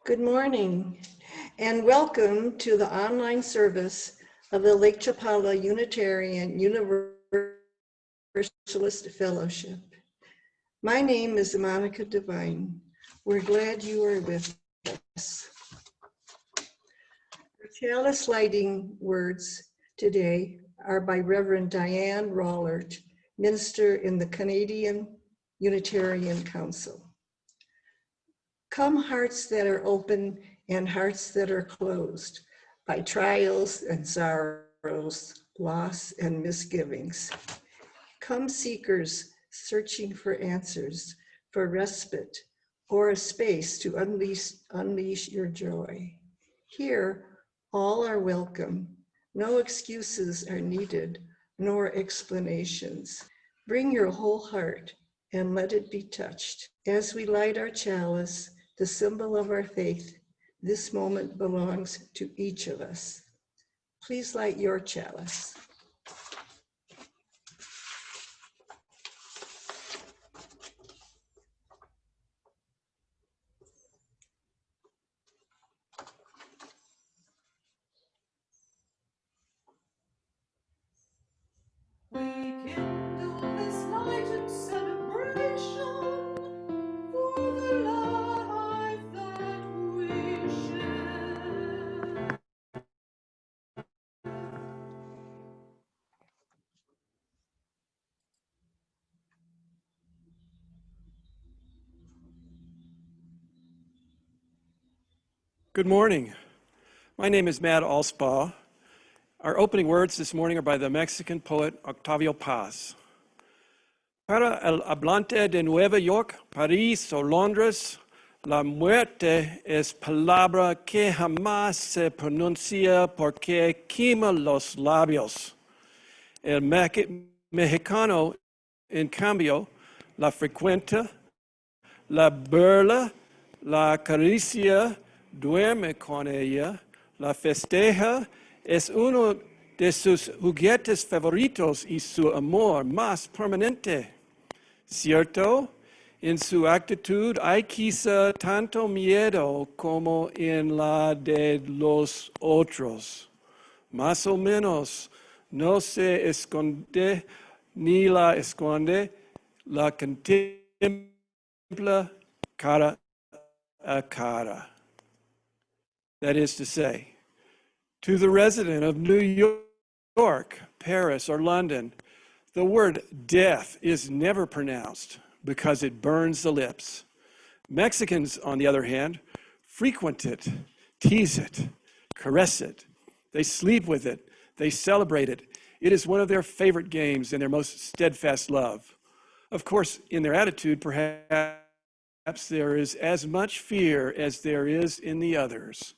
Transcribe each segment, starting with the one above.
Good morning and welcome to the online service of the Lake Chapala Unitarian Universalist Fellowship. My name is Monica Devine. We're glad you are with us. Our chalice lighting words today are by Reverend Diane Rollert, minister in the Canadian Unitarian Council. Come hearts that are open and hearts that are closed by trials and sorrows, loss and misgivings. Come seekers searching for answers, for respite, or a space to unleash your joy. Here, all are welcome. No excuses are needed, nor explanations. Bring your whole heart and let it be touched. As we light our chalice, the symbol of our faith, this moment belongs to each of us. Please light your chalice. We kindle this light and celebration for the life that we share. Good morning. My name is Matt Alspaugh. Our opening words this morning are by the Mexican poet Octavio Paz. Para el hablante de Nueva York, París o Londres, la muerte es palabra que jamás se pronuncia porque quema los labios. El mexicano, en cambio, la frecuenta, la burla, la acaricia, duerme con ella, la festeja, es uno de sus juguetes favoritos y su amor más permanente. ¿Cierto? En su actitud hay quizá tanto miedo como en la de los otros. más o menos, no se esconde ni la esconde, la contempla cara a cara. That is to say, to the resident of New York, Paris, or London, the word death is never pronounced because it burns the lips. Mexicans, on the other hand, frequent it, tease it, caress it. They sleep with it. They celebrate it. It is one of their favorite games and their most steadfast love. Of course, in their attitude, perhaps there is as much fear as there is in the others,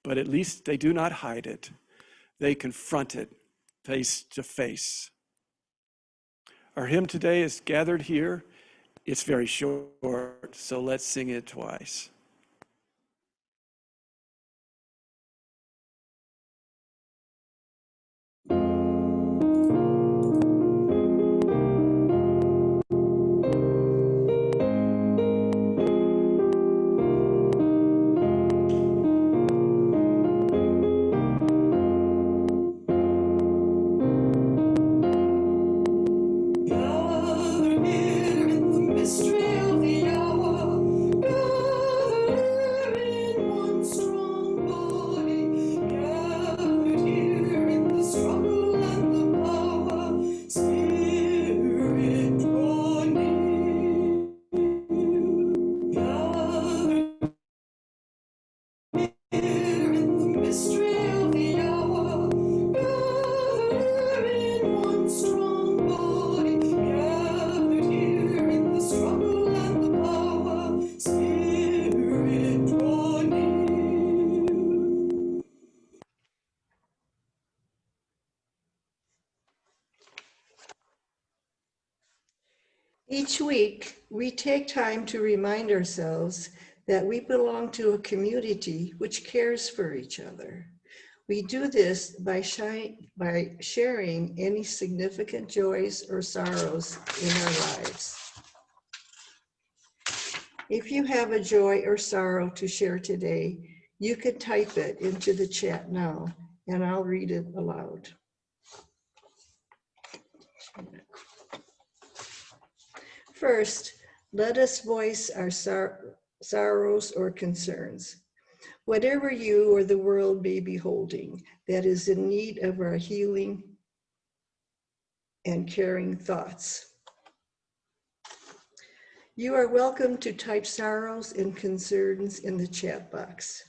but at least they do not hide it. They confront it face to face. Our hymn today is gathered here. It's very short, so let's sing it twice. Each week, we take time to remind ourselves that we belong to a community which cares for each other. We do this by sharing any significant joys or sorrows in our lives. If you have a joy or sorrow to share today, you can type it into the chat now, and I'll read it aloud. First, let us voice our sorrows or concerns. Whatever you or the world may be holding that is in need of our healing and caring thoughts. You are welcome to type sorrows and concerns in the chat box.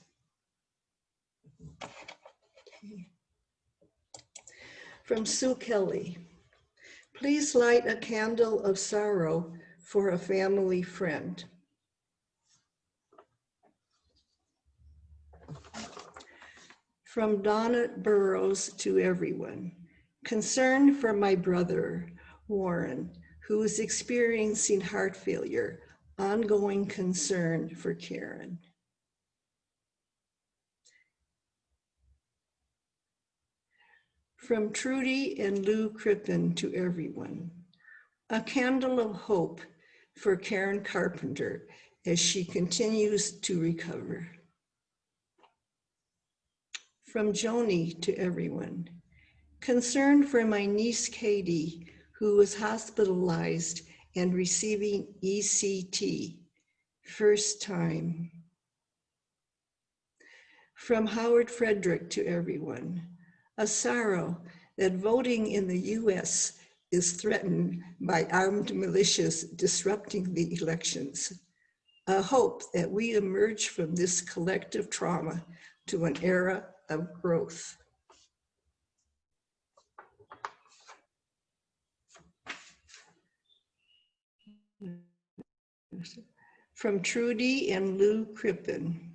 From Sue Kelly, please light a candle of sorrow for a family friend. From Donna Burrows to everyone, concern for my brother, Warren, who is experiencing heart failure, ongoing concern for Karen. From Trudy and Lou Crippen to everyone, a candle of hope for Karen Carpenter as she continues to recover. From Joni to everyone, concern for my niece Katie, who was hospitalized and receiving ECT, first time. From Howard Frederick to everyone, a sorrow that voting in the US is threatened by armed militias disrupting the elections. A hope that we emerge from this collective trauma to an era of growth. From Trudy and Lou Crippen,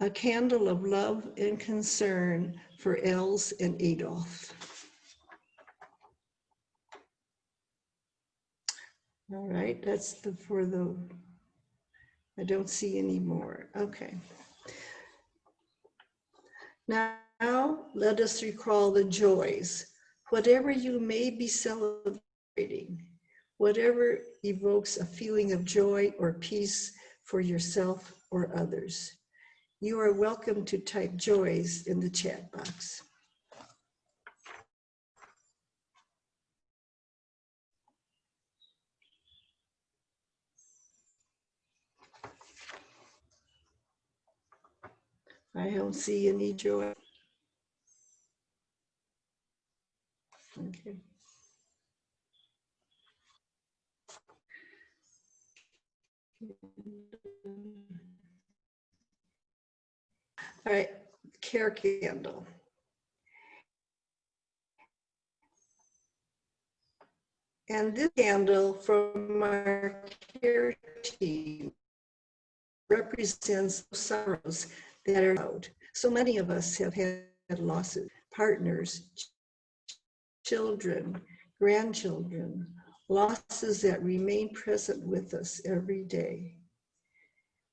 a candle of love and concern for Els and Adolf. All right, that's I don't see any more. Okay. Now, let us recall the joys, whatever you may be celebrating, whatever evokes a feeling of joy or peace for yourself or others. You are welcome to type joys in the chat box. I don't see any joy. Okay. All right, care candle. And this candle from our care team represents the sorrows that are out. So many of us have had losses, partners, children, grandchildren, losses that remain present with us every day.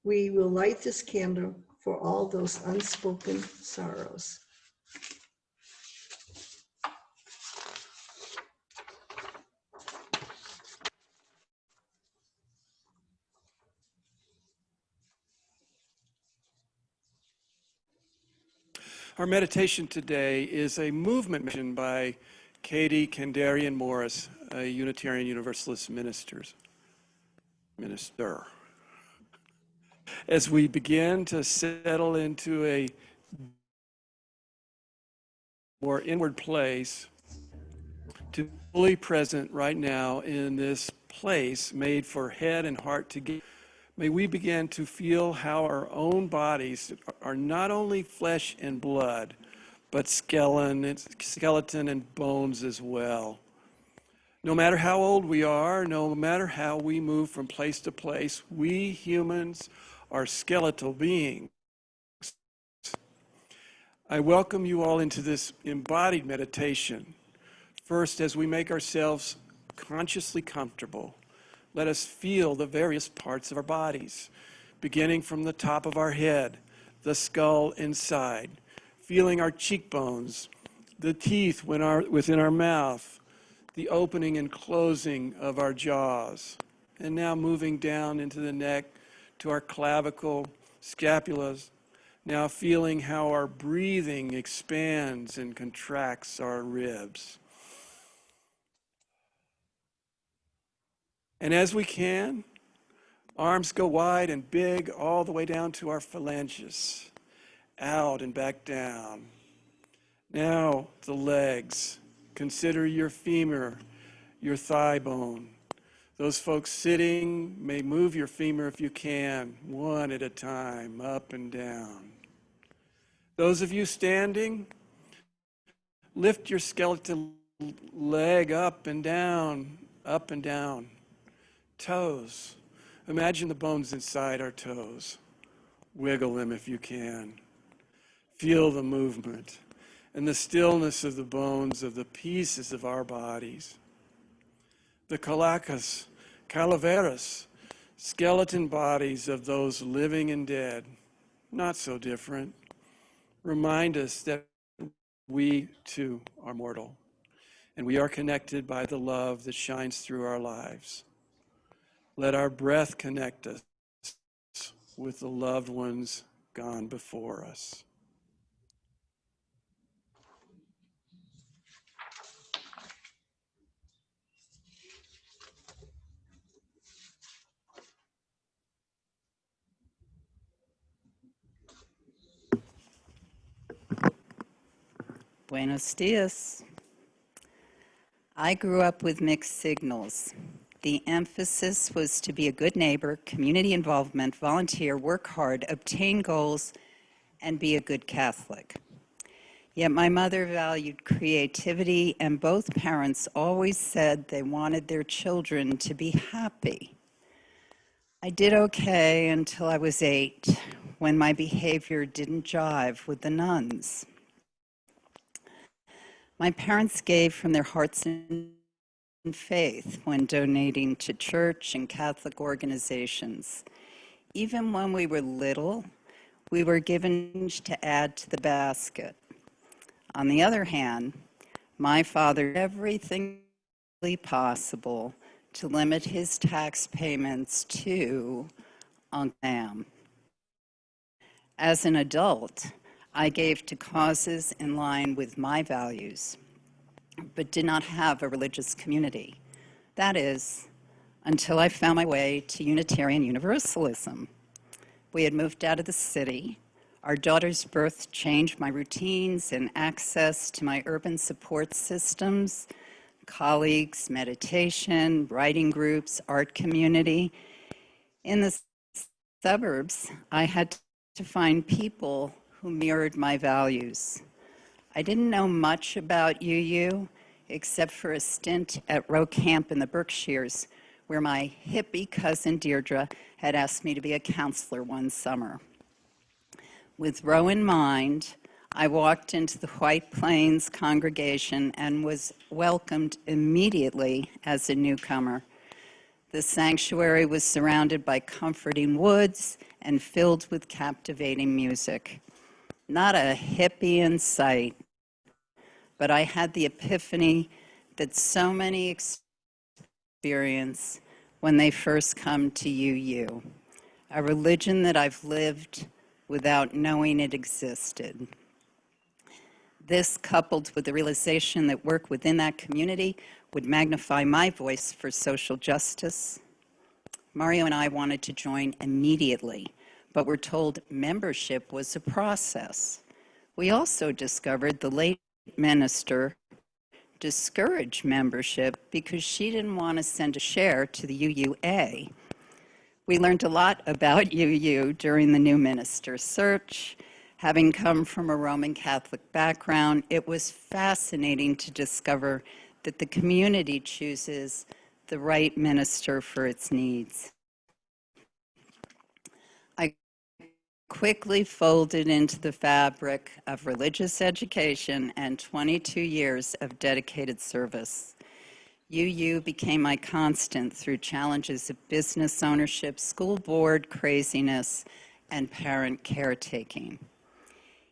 We will light this candle for all those unspoken sorrows. Our meditation today is a movement mission by Katie Kandarian Morris, a Unitarian Universalist minister. As we begin to settle into a more inward place, to be fully present right now in this place made for head and heart together, may we begin to feel how our own bodies are not only flesh and blood, but skeleton and bones as well. No matter how old we are, no matter how we move from place to place, we humans are skeletal beings. I welcome you all into this embodied meditation. First, as we make ourselves consciously comfortable, let us feel the various parts of our bodies, beginning from the top of our head, the skull inside, feeling our cheekbones, the teeth within our mouth, the opening and closing of our jaws, and now moving down into the neck to our clavicle, scapulas, now feeling how our breathing expands and contracts our ribs. And as we can, arms go wide and big all the way down to our phalanges, out and back down. Now the legs. Consider your femur, your thigh bone. Those folks sitting may move your femur if you can, one at a time, up and down. Those of you standing, lift your skeletal leg up and down, up and down. Toes. Imagine the bones inside our toes. Wiggle them if you can. Feel the movement and the stillness of the bones of the pieces of our bodies. The calaveras, skeleton bodies of those living and dead, not so different, remind us that we too are mortal, and we are connected by the love that shines through our lives. Let our breath connect us with the loved ones gone before us. Buenos dias. I grew up with mixed signals. The emphasis was to be a good neighbor, community involvement, volunteer, work hard, obtain goals, and be a good Catholic. Yet my mother valued creativity, and both parents always said they wanted their children to be happy. I did okay until I was 8, when my behavior didn't jive with the nuns. My parents gave from their hearts and faith when donating to church and Catholic organizations. Even when we were little, we were given to add to the basket. On the other hand, my father did everything possible to limit his tax payments to Uncle Sam. As an adult, I gave to causes in line with my values, but did not have a religious community. That is, until I found my way to Unitarian Universalism. We had moved out of the city. Our daughter's birth changed my routines and access to my urban support systems, colleagues, meditation, writing groups, art community. In the suburbs, I had to find people who mirrored my values. I didn't know much about UU except for a stint at Row Camp in the Berkshires, where my hippie cousin Deirdre had asked me to be a counselor one summer. With Row in mind, I walked into the White Plains congregation and was welcomed immediately as a newcomer. The sanctuary was surrounded by comforting woods and filled with captivating music. Not a hippie in sight, but I had the epiphany that so many experience when they first come to UU, a religion that I've lived without knowing it existed. This, coupled with the realization that work within that community would magnify my voice for social justice. Mario and I wanted to join immediately, but were told membership was a process. We also discovered the late minister discouraged membership because she didn't want to send a share to the UUA. We learned a lot about UU during the new minister search. Having come from a Roman Catholic background, it was fascinating to discover that the community chooses the right minister for its needs. I quickly folded into the fabric of religious education and 22 years of dedicated service. UU became my constant through challenges of business ownership, school board craziness, and parent caretaking.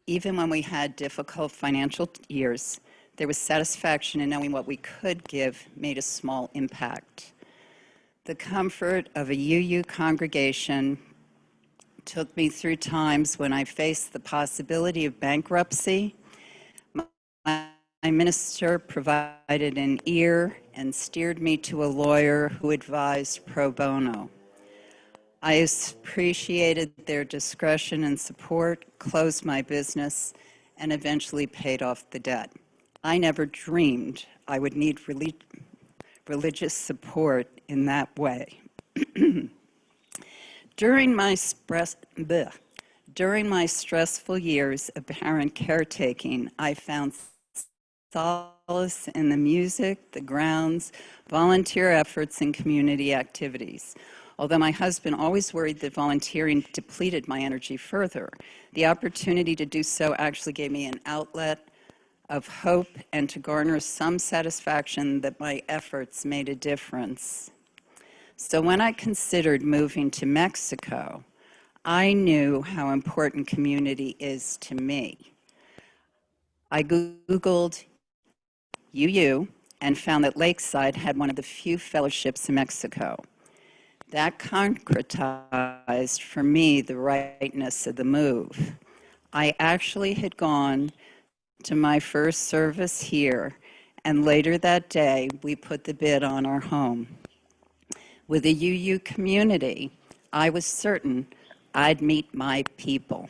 Even when we had difficult financial years, there was satisfaction in knowing what we could give made a small impact. The comfort of a UU congregation took me through times when I faced the possibility of bankruptcy. My minister provided an ear and steered me to a lawyer who advised pro bono. I appreciated their discretion and support, closed my business, and eventually paid off the debt. I never dreamed I would need religious support in that way. During my stressful years of parent caretaking, I found solace in the music, the grounds, volunteer efforts, and community activities. Although my husband always worried that volunteering depleted my energy further, the opportunity to do so actually gave me an outlet of hope and to garner some satisfaction that my efforts made a difference. So when I considered moving to Mexico, I knew how important community is to me. I Googled UU and found that Lakeside had one of the few fellowships in Mexico. That concretized for me the rightness of the move. I actually had gone to my first service here, and later that day, we put the bid on our home. With the UU community, I was certain I'd meet my people.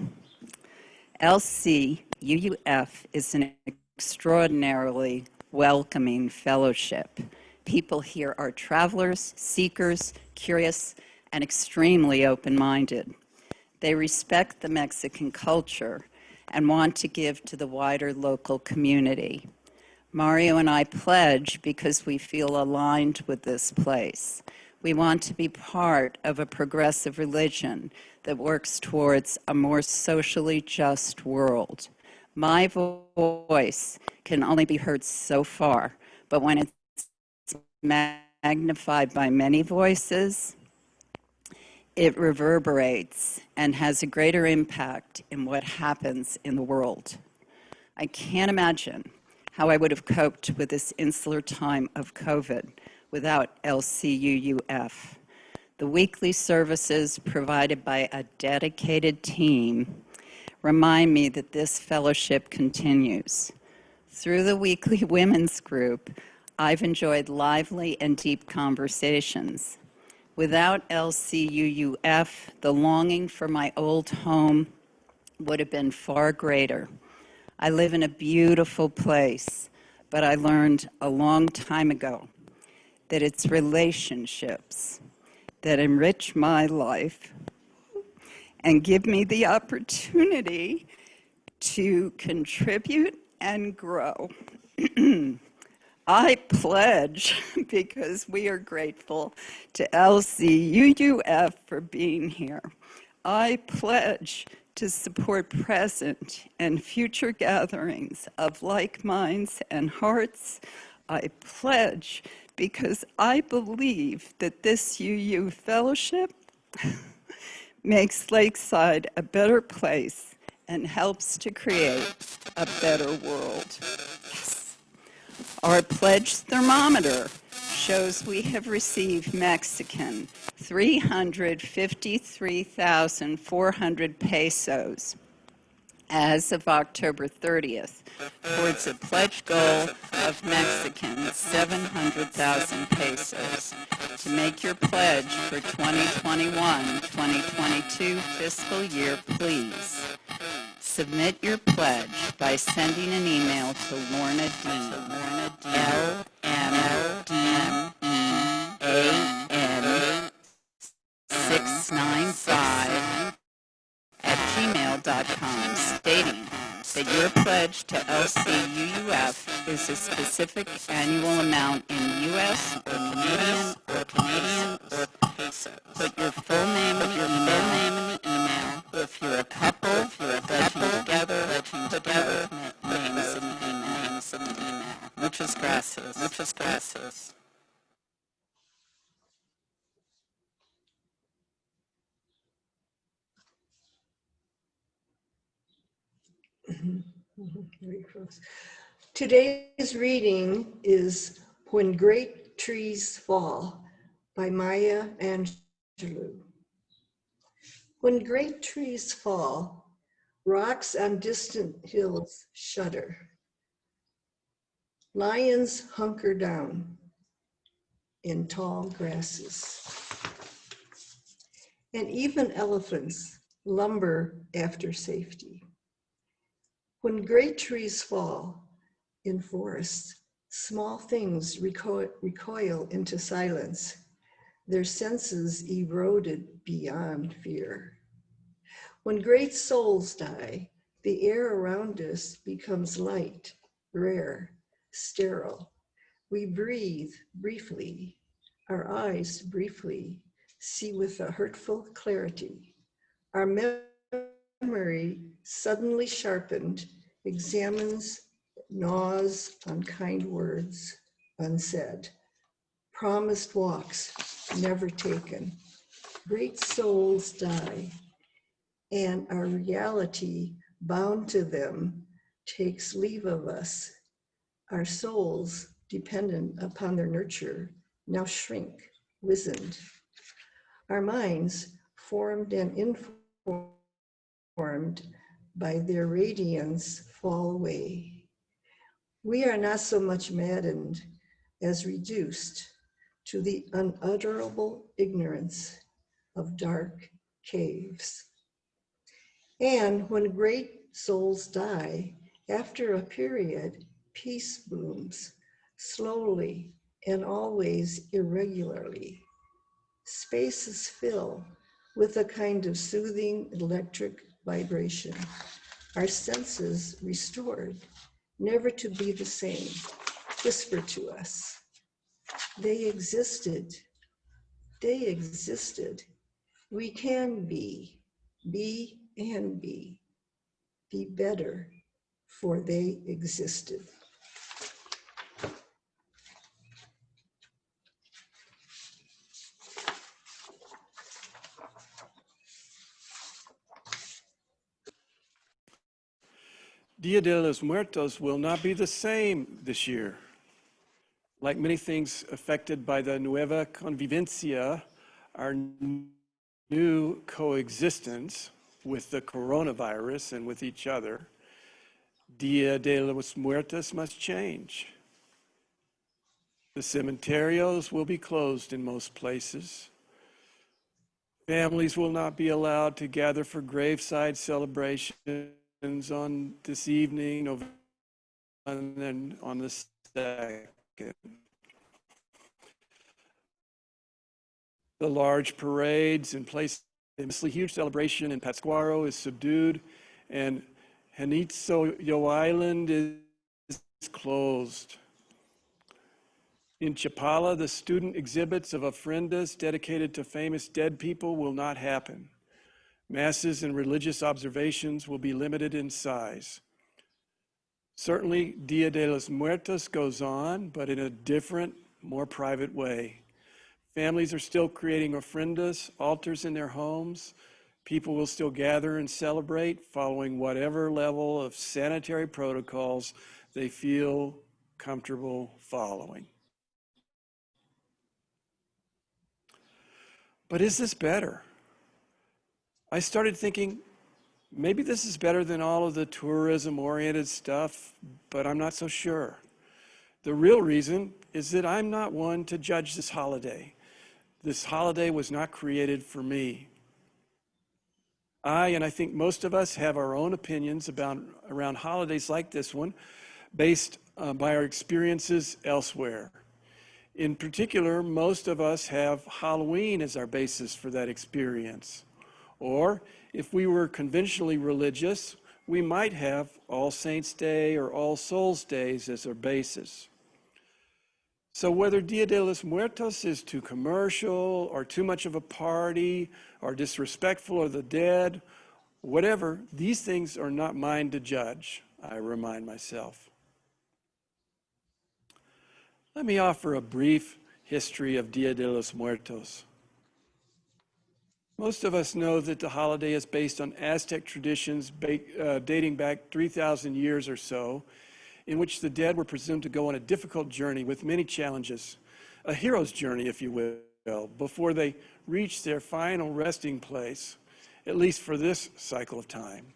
LCUUF is an extraordinarily welcoming fellowship. People here are travelers, seekers, curious, and extremely open-minded. They respect the Mexican culture and want to give to the wider local community. Mario and I pledge because we feel aligned with this place. We want to be part of a progressive religion that works towards a more socially just world. My voice can only be heard so far, but when it's magnified by many voices, it reverberates and has a greater impact in what happens in the world. I can't imagine how I would have coped with this insular time of COVID without LCUUF. The weekly services provided by a dedicated team remind me that this fellowship continues. Through the weekly women's group, I've enjoyed lively and deep conversations. Without LCUUF, the longing for my old home would have been far greater. I live in a beautiful place, but I learned a long time ago that it's relationships that enrich my life and give me the opportunity to contribute and grow. I pledge, because we are grateful to LCUUF for being here, I pledge to support present and future gatherings of like minds and hearts. I pledge because I believe that this UU fellowship makes Lakeside a better place and helps to create a better world. Yes. Our pledge thermometer shows we have received Mexican 353,400 pesos as of October 30th, towards a pledge goal of Mexican 700,000 pesos. To make your pledge for 2021-2022 fiscal year, please submit your pledge by sending an email to Lorna D. LMDAN695 at gmail.com, stating that your pledge to LCUUF is a specific annual amount in U.S. or Canadian pesos. Put your full name in the email. If you're a couple, if you're pledging together, names in the email. Muchas gracias. Very close. Today's reading is When Great Trees Fall by Maya Angelou. When great trees fall, rocks on distant hills shudder. Lions hunker down in tall grasses. And even elephants lumber after safety. When great trees fall in forests, small things recoil into silence, their senses eroded beyond fear. When great souls die, the air around us becomes light, rare, sterile. We breathe briefly, our eyes briefly see with a hurtful clarity. Our memory, suddenly sharpened, examines, gnaws unkind words unsaid, promised walks never taken. Great souls die, and our reality, bound to them, takes leave of us. Our souls, dependent upon their nurture, now shrink, wizened. Our minds, formed and informed by their radiance, fall away. We are not so much maddened as reduced to the unutterable ignorance of dark caves. And when great souls die, after a period, peace blooms, slowly and always irregularly. Spaces fill with a kind of soothing electric vibration. Our senses restored, never to be the same, whisper to us. They existed. We can be and be better, for they existed. Dia de los Muertos will not be the same this year. Like many things affected by the Nueva Convivencia, our new coexistence with the coronavirus and with each other, Dia de los Muertos must change. The cementarios will be closed in most places. Families will not be allowed to gather for graveside celebrations on this evening, and then on the 2nd. The large parades in place, a huge celebration in Pátzcuaro is subdued, and Hanitzo Island is closed. In Chapala, the student exhibits of ofrendas dedicated to famous dead people will not happen. Masses and religious observations will be limited in size. Certainly, Dia de los Muertos goes on, but in a different, more private way. Families are still creating ofrendas, altars in their homes. People will still gather and celebrate, following whatever level of sanitary protocols they feel comfortable following. But is this better? I started thinking, maybe this is better than all of the tourism-oriented stuff, but I'm not so sure. The real reason is that I'm not one to judge this holiday. This holiday was not created for me. And I think most of us have our own opinions around holidays like this one, based by our experiences elsewhere. In particular, most of us have Halloween as our basis for that experience. Or if we were conventionally religious, we might have All Saints' Day or All Souls' Days as our basis. So whether Dia de los Muertos is too commercial or too much of a party or disrespectful of the dead, whatever, these things are not mine to judge, I remind myself. Let me offer a brief history of Dia de los Muertos. Most of us know that the holiday is based on Aztec traditions dating back 3,000 years or so, in which the dead were presumed to go on a difficult journey with many challenges, a hero's journey, if you will, before they reach their final resting place, at least for this cycle of time.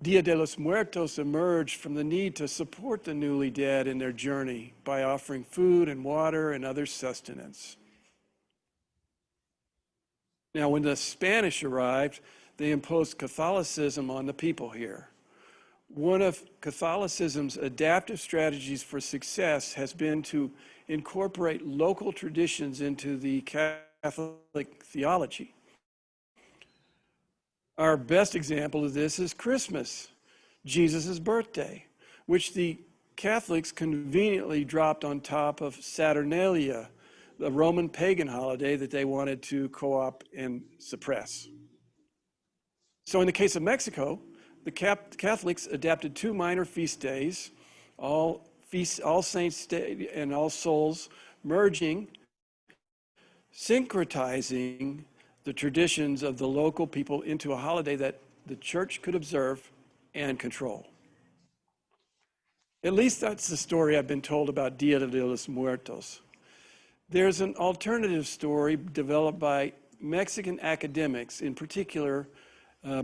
Dia de los Muertos emerged from the need to support the newly dead in their journey by offering food and water and other sustenance. Now, when the Spanish arrived, they imposed Catholicism on the people here. One of Catholicism's adaptive strategies for success has been to incorporate local traditions into the Catholic theology. Our best example of this is Christmas, Jesus' birthday, which the Catholics conveniently dropped on top of Saturnalia, the Roman pagan holiday that they wanted to co-opt and suppress. So in the case of Mexico, the Catholics adapted two minor feast days, All Saints' Day and All Souls, merging, syncretizing the traditions of the local people into a holiday that the church could observe and control. At least that's the story I've been told about Dia de los Muertos. There's an alternative story developed by Mexican academics, in particular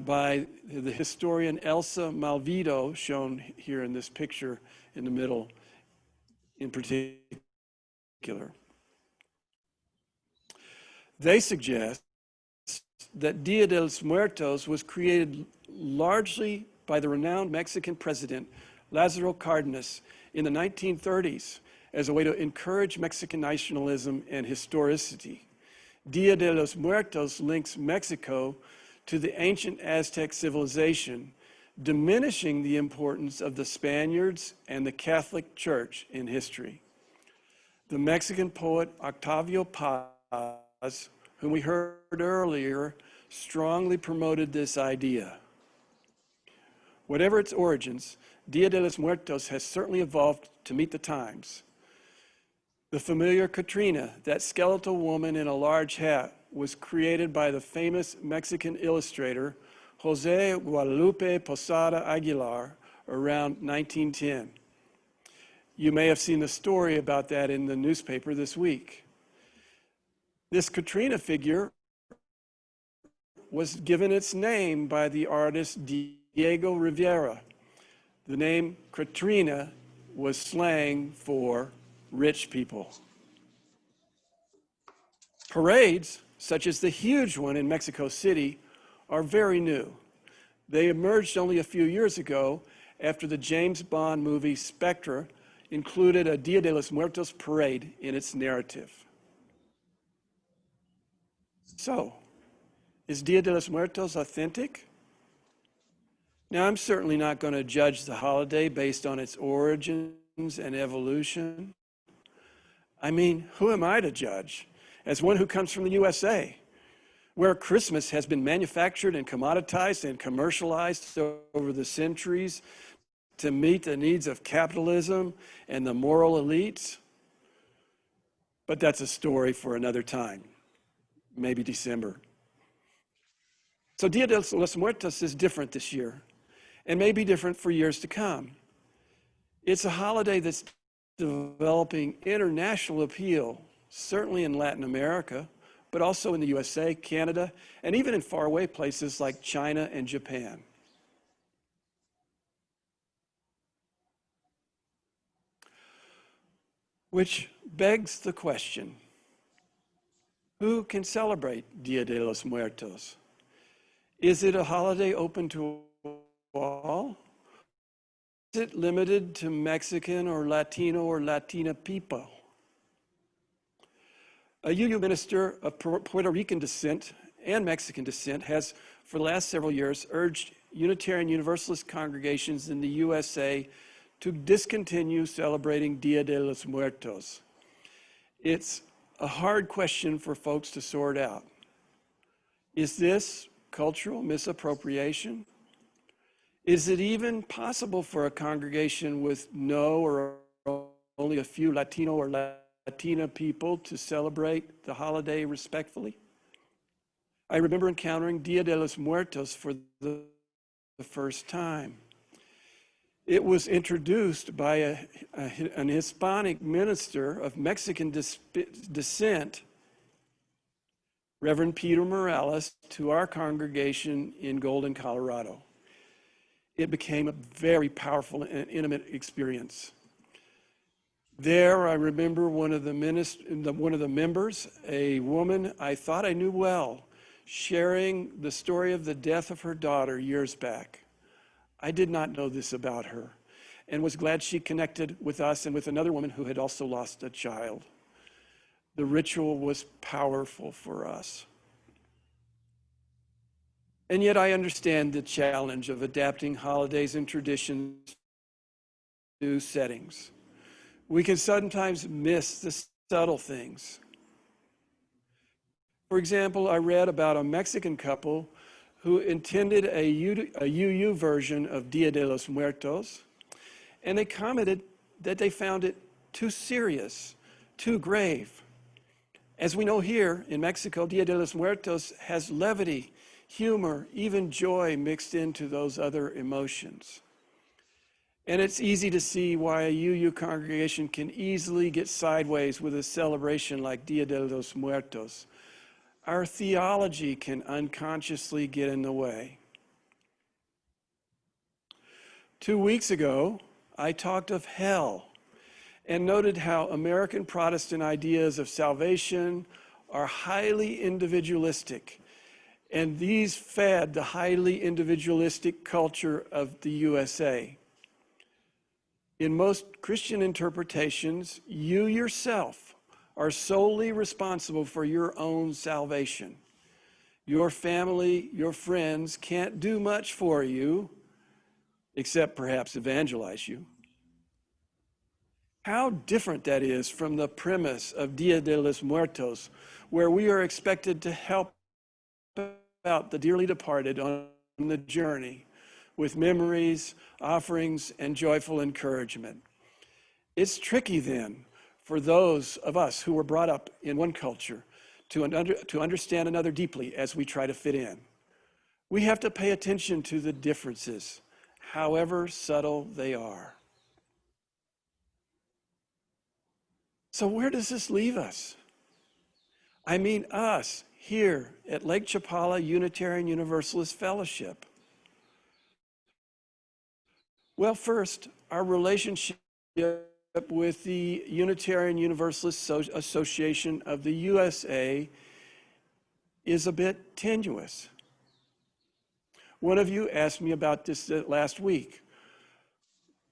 by the historian Elsa Malvido, shown here in this picture in the middle in particular. They suggest that Dia de los Muertos was created largely by the renowned Mexican president Lázaro Cárdenas in the 1930s as a way to encourage Mexican nationalism and historicity. Dia de los Muertos links Mexico to the ancient Aztec civilization, diminishing the importance of the Spaniards and the Catholic Church in history. The Mexican poet Octavio Paz, whom we heard earlier, strongly promoted this idea. Whatever its origins, Dia de los Muertos has certainly evolved to meet the times. The familiar Catrina, that skeletal woman in a large hat, was created by the famous Mexican illustrator José Guadalupe Posada Aguilar around 1910. You may have seen the story about that in the newspaper this week. This Catrina figure was given its name by the artist Diego Rivera. The name Catrina was slang for rich people. Parades such as the huge one in Mexico City, are very new. They emerged only a few years ago after the James Bond movie Spectre included a Dia de los Muertos parade in its narrative. So, is Dia de los Muertos authentic? Now, I'm certainly not going to judge the holiday based on its origins and evolution. I mean, who am I to judge? As one who comes from the USA, where Christmas has been manufactured and commoditized and commercialized over the centuries to meet the needs of capitalism and the moral elites. But that's a story for another time, maybe December. So Dia de los Muertos is different this year, and may be different for years to come. It's a holiday that's developing international appeal, certainly in Latin America, but also in the USA, Canada, and even in faraway places like China and Japan. Which begs the question, who can celebrate Dia de los Muertos? Is it a holiday open to all? Is it limited to Mexican or Latino or Latina people? A UU minister of Puerto Rican descent and Mexican descent has, for the last several years, urged Unitarian Universalist congregations in the USA to discontinue celebrating Dia de los Muertos. It's a hard question for folks to sort out. Is this cultural misappropriation? Is it even possible for a congregation with no or only a few Latino or Latina people to celebrate the holiday respectfully? I remember encountering Dia de los Muertos for the first time. It was introduced by an Hispanic minister of Mexican descent, Reverend Peter Morales, to our congregation in Golden, Colorado. It became a very powerful and intimate experience. There, I remember one of the members, a woman I thought I knew well, sharing the story of the death of her daughter years back. I did not know this about her, and was glad she connected with us and with another woman who had also lost a child. The ritual was powerful for us. And yet I understand the challenge of adapting holidays and traditions to new settings. We can sometimes miss the subtle things. For example, I read about a Mexican couple who intended a UU version of Dia de los Muertos, and they commented that they found it too serious, too grave. As we know here in Mexico, Dia de los Muertos has levity, humor, even joy mixed into those other emotions. And it's easy to see why a UU congregation can easily get sideways with a celebration like Dia de los Muertos. Our theology can unconsciously get in the way. 2 weeks ago, I talked of hell and noted how American Protestant ideas of salvation are highly individualistic, and these fed the highly individualistic culture of the USA. In most Christian interpretations, you yourself are solely responsible for your own salvation. Your family, your friends can't do much for you, except perhaps evangelize you. How different that is from the premise of Dia de los Muertos, where we are expected to help out the dearly departed on the journey with memories, offerings, and joyful encouragement. It's tricky then for those of us who were brought up in one culture to understand another deeply as we try to fit in. We have to pay attention to the differences, however subtle they are. So where does this leave us? I mean us here at Lake Chapala Unitarian Universalist Fellowship. Well, first, our relationship with the Unitarian Universalist Association of the USA is a bit tenuous. One of you asked me about this last week.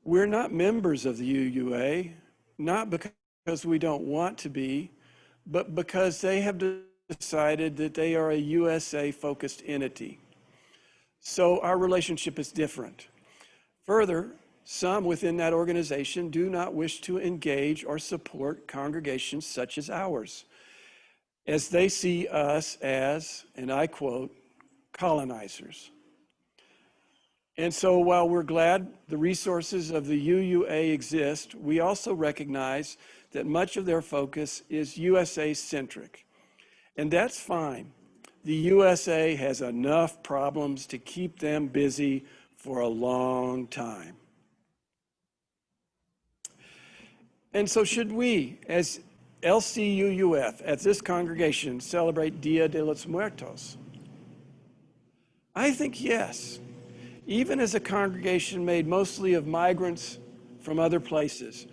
We're not members of the UUA, not because we don't want to be, but because they have decided that they are a USA-focused entity. So our relationship is different. Further, some within that organization do not wish to engage or support congregations such as ours, as they see us as, and I quote, colonizers. And so while we're glad the resources of the UUA exist, we also recognize that much of their focus is USA-centric. And that's fine. The USA has enough problems to keep them busy for a long time. And so should we, as LCUUF, at this congregation, celebrate Dia de los Muertos? I think yes. Even as a congregation made mostly of migrants from other places,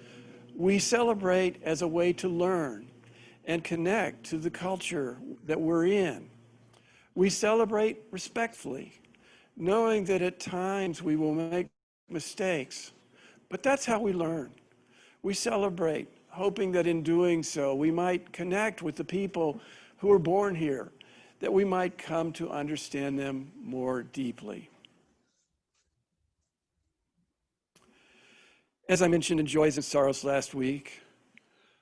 we celebrate as a way to learn and connect to the culture that we're in. We celebrate respectfully, knowing that at times we will make mistakes, but that's how we learn. We celebrate, hoping that in doing so, we might connect with the people who were born here, that we might come to understand them more deeply. As I mentioned in Joys and Sorrows last week,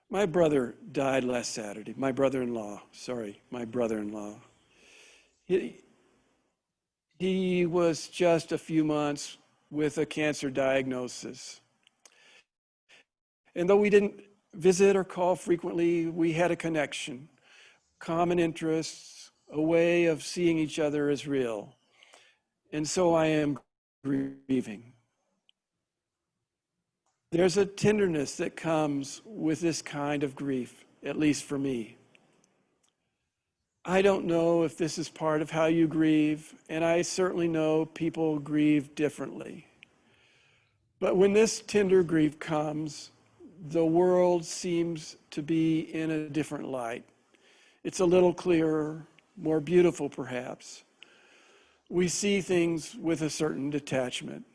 my brother died last Saturday. My brother-in-law. He was just a few months with a cancer diagnosis. And though we didn't visit or call frequently, we had a connection, common interests, a way of seeing each other as real. And so I am grieving. There's a tenderness that comes with this kind of grief, at least for me. I don't know if this is part of how you grieve, and I certainly know people grieve differently. But when this tender grief comes, the world seems to be in a different light. It's a little clearer, more beautiful perhaps. We see things with a certain detachment,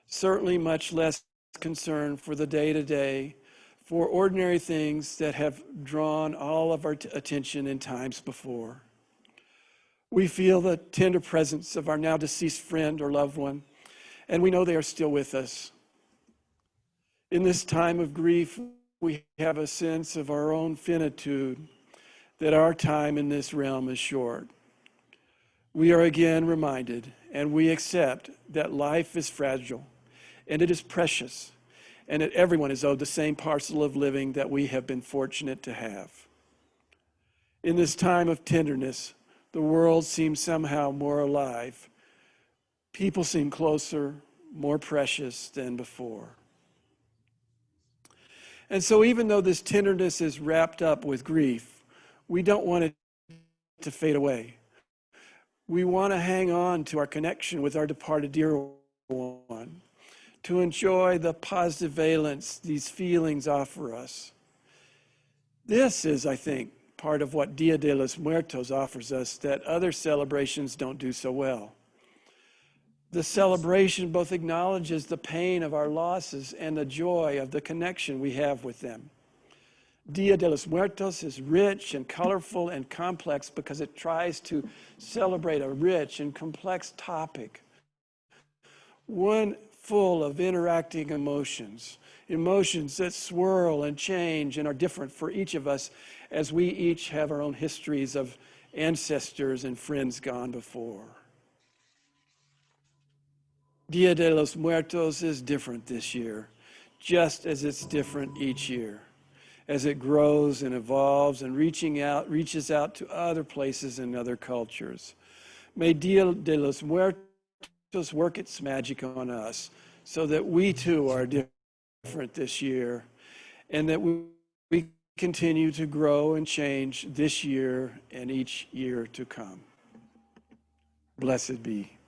certainly much less concern for the day-to-day, for ordinary things that have drawn all of our attention in times before. We feel the tender presence of our now deceased friend or loved one, and we know they are still with us. In this time of grief, we have a sense of our own finitude, that our time in this realm is short. We are again reminded, and we accept that life is fragile, and it is precious, and that everyone is owed the same parcel of living that we have been fortunate to have. In this time of tenderness, the world seems somehow more alive. People seem closer, more precious than before. And so even though this tenderness is wrapped up with grief, we don't want it to fade away. We want to hang on to our connection with our departed dear one, to enjoy the positive valence these feelings offer us. This is, I think, part of what Dia de los Muertos offers us that other celebrations don't do so well. The celebration both acknowledges the pain of our losses and the joy of the connection we have with them. Dia de los Muertos is rich and colorful and complex because it tries to celebrate a rich and complex topic, one full of interacting emotions, emotions that swirl and change and are different for each of us as we each have our own histories of ancestors and friends gone before. Dia de los Muertos is different this year, just as it's different each year, as it grows and evolves and reaches out to other places and other cultures. May Dia de los Muertos work its magic on us so that we too are different this year, and that we continue to grow and change this year and each year to come. Blessed be.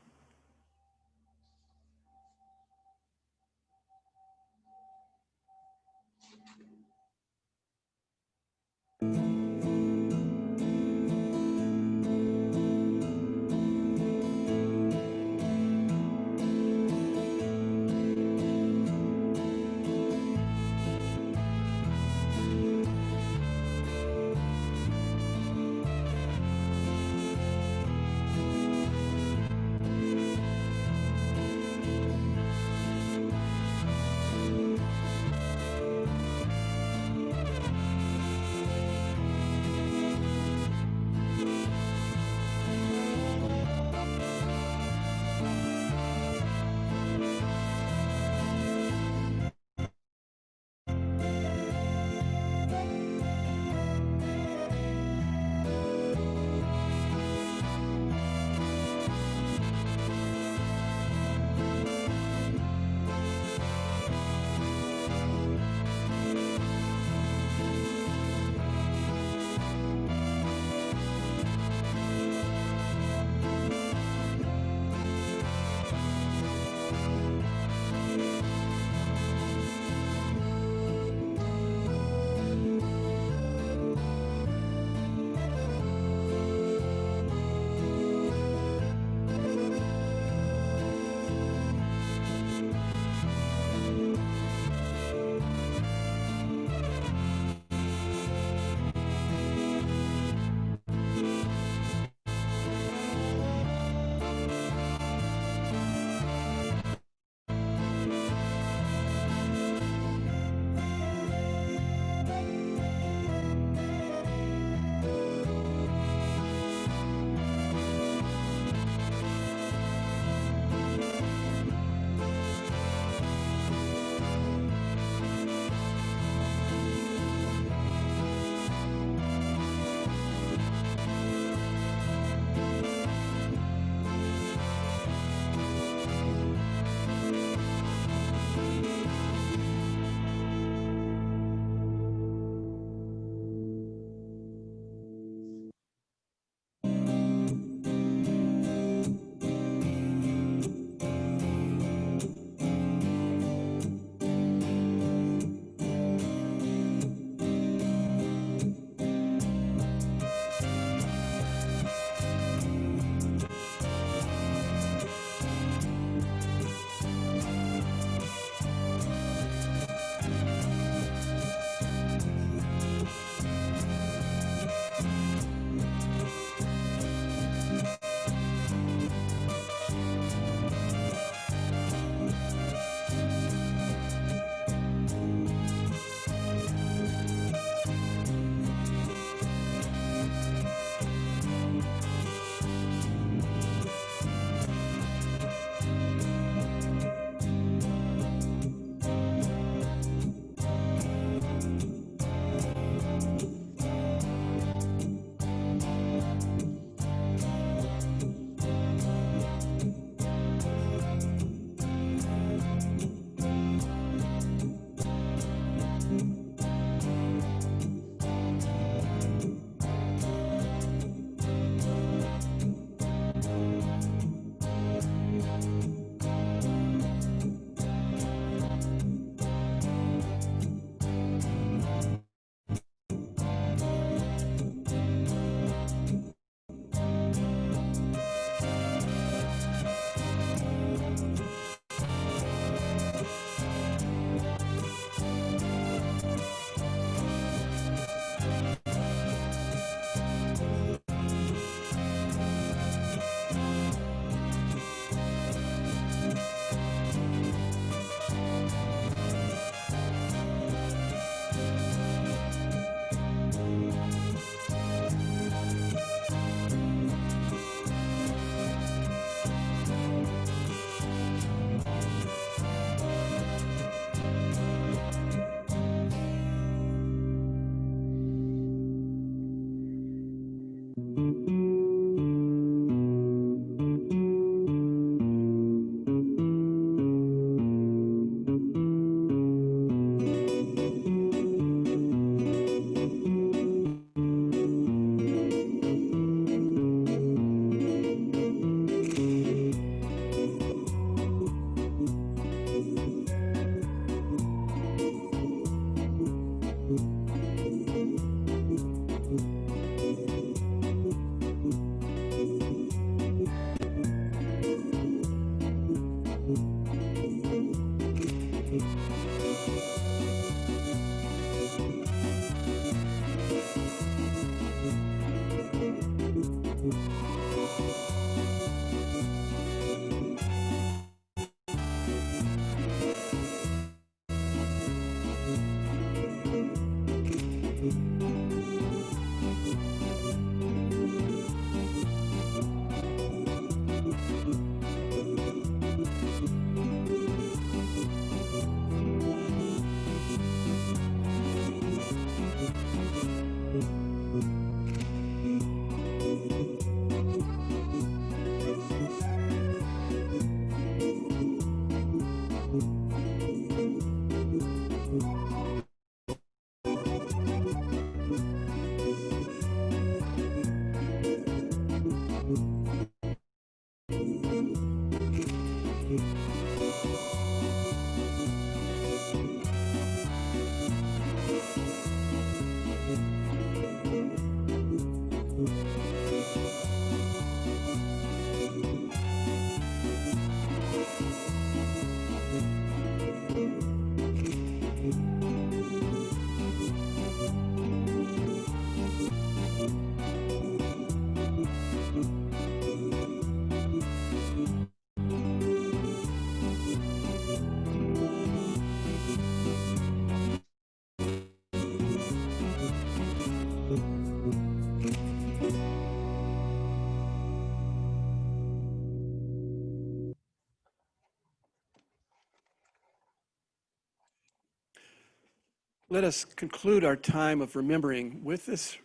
Let us conclude our time of remembering with this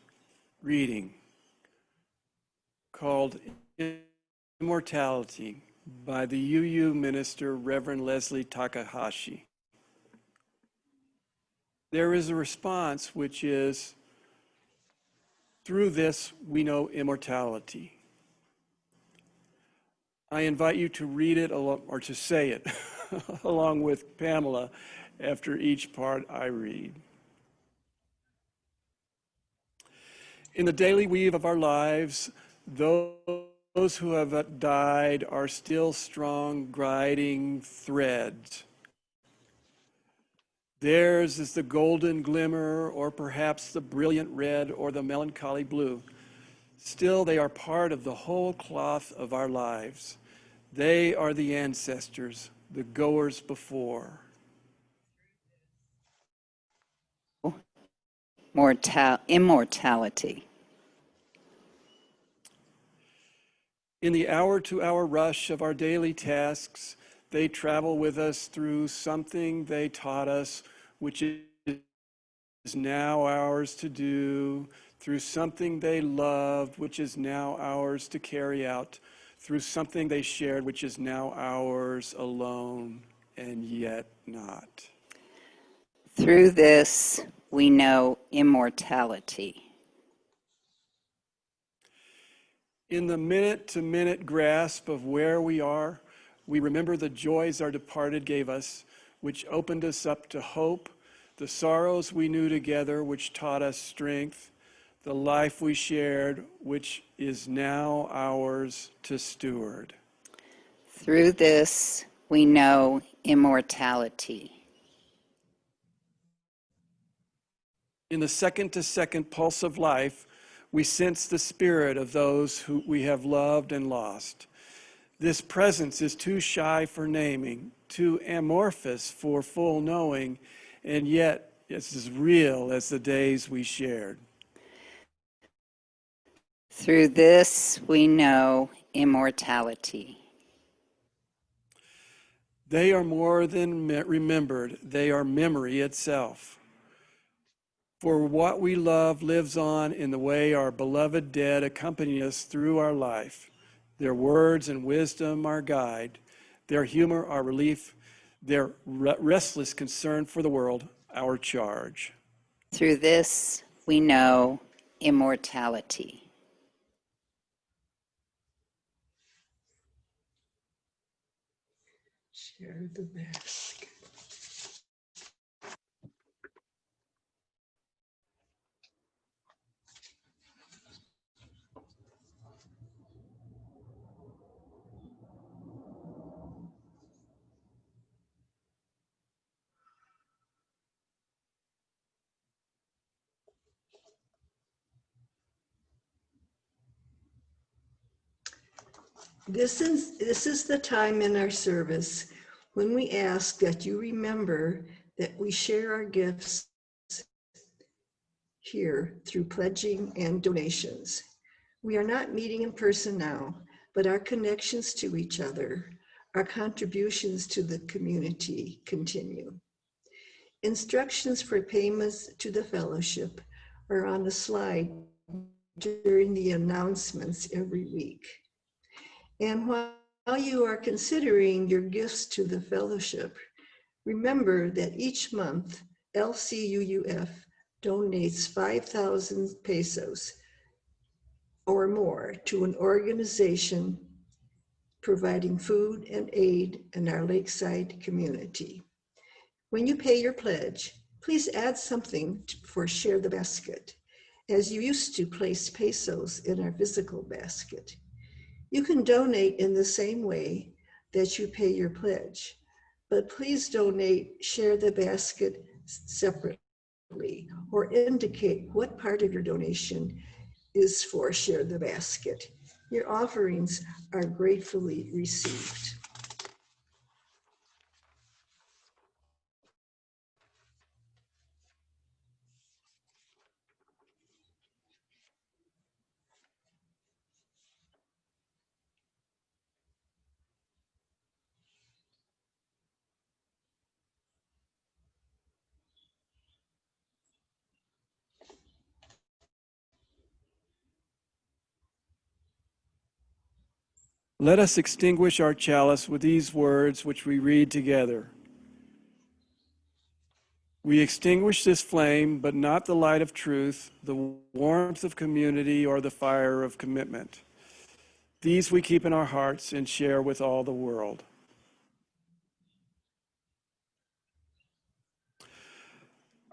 reading called Immortality by the UU minister, Reverend Leslie Takahashi. There is a response which is, through this we know immortality. I invite you to read it or to say it along with Pamela after each part I read. In the daily weave of our lives, those who have died are still strong, guiding threads. Theirs is the golden glimmer, or perhaps the brilliant red, or the melancholy blue. Still, they are part of the whole cloth of our lives. They are the ancestors, the goers before. Immortality. In the hour-to-hour rush of our daily tasks, they travel with us through something they taught us, which is now ours to do, through something they loved, which is now ours to carry out, through something they shared, which is now ours alone, and yet not. Through this, we know immortality. In the minute-to-minute grasp of where we are, we remember the joys our departed gave us, which opened us up to hope, the sorrows we knew together, which taught us strength, the life we shared, which is now ours to steward. Through this, we know immortality. In the second-to-second pulse of life, we sense the spirit of those who we have loved and lost. This presence is too shy for naming, too amorphous for full knowing, and yet it's as real as the days we shared. Through this, we know immortality. They are more than remembered. They are memory itself. For what we love lives on in the way our beloved dead accompany us through our life. Their words and wisdom our guide, their humor our relief, their restless concern for the world our charge. Through this, we know immortality. Share the basket. This is the time in our service when we ask that you remember that we share our gifts here through pledging and donations. We are not meeting in person now, but our connections to each other, our contributions to the community continue. Instructions for payments to the fellowship are on the slide during the announcements every week. And while you are considering your gifts to the fellowship, remember that each month LCUUF donates 5,000 pesos or more to an organization providing food and aid in our lakeside community. When you pay your pledge, please add something for Share the Basket, as you used to place pesos in our physical basket. You can donate in the same way that you pay your pledge, but please donate Share the Basket separately or indicate what part of your donation is for Share the Basket. Your offerings are gratefully received. Let us extinguish our chalice with these words which we read together. We extinguish this flame, but not the light of truth, the warmth of community, or the fire of commitment. These we keep in our hearts and share with all the world.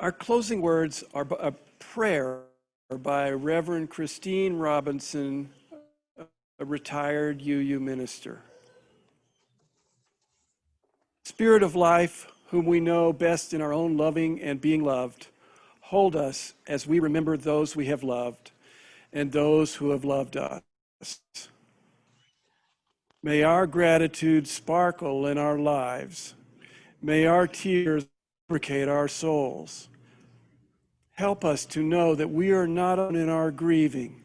Our closing words are a prayer by Reverend Christine Robinson, a retired UU minister. Spirit of life, whom we know best in our own loving and being loved, hold us as we remember those we have loved and those who have loved us. May our gratitude sparkle in our lives. May our tears lubricate our souls. Help us to know that we are not alone in our grieving,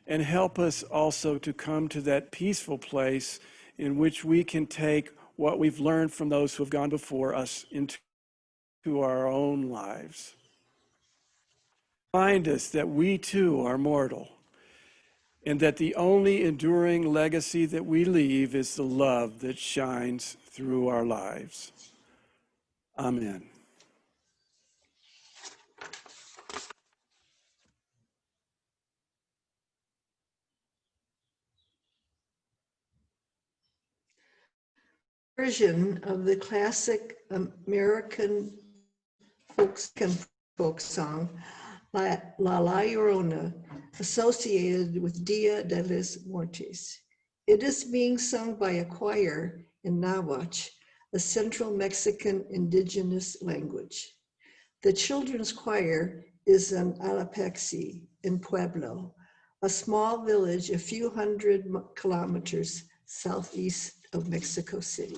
and help us also to come to that peaceful place in which we can take what we've learned from those who have gone before us into our own lives. Remind us that we too are mortal, and that the only enduring legacy that we leave is the love that shines through our lives. Amen. Version of the classic American folk song, La Llorona, associated with Dia de los Muertos. It is being sung by a choir in Nahuatl, a central Mexican indigenous language. The children's choir is in Alapexi in Pueblo, a small village a few hundred kilometers southeast of Mexico City.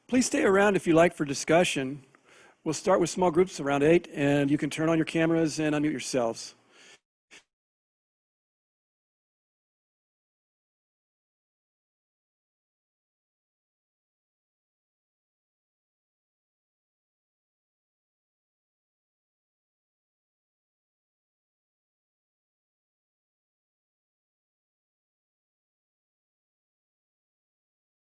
Please stay around if you like for discussion. We'll start with small groups around 8, and you can turn on your cameras and unmute yourselves.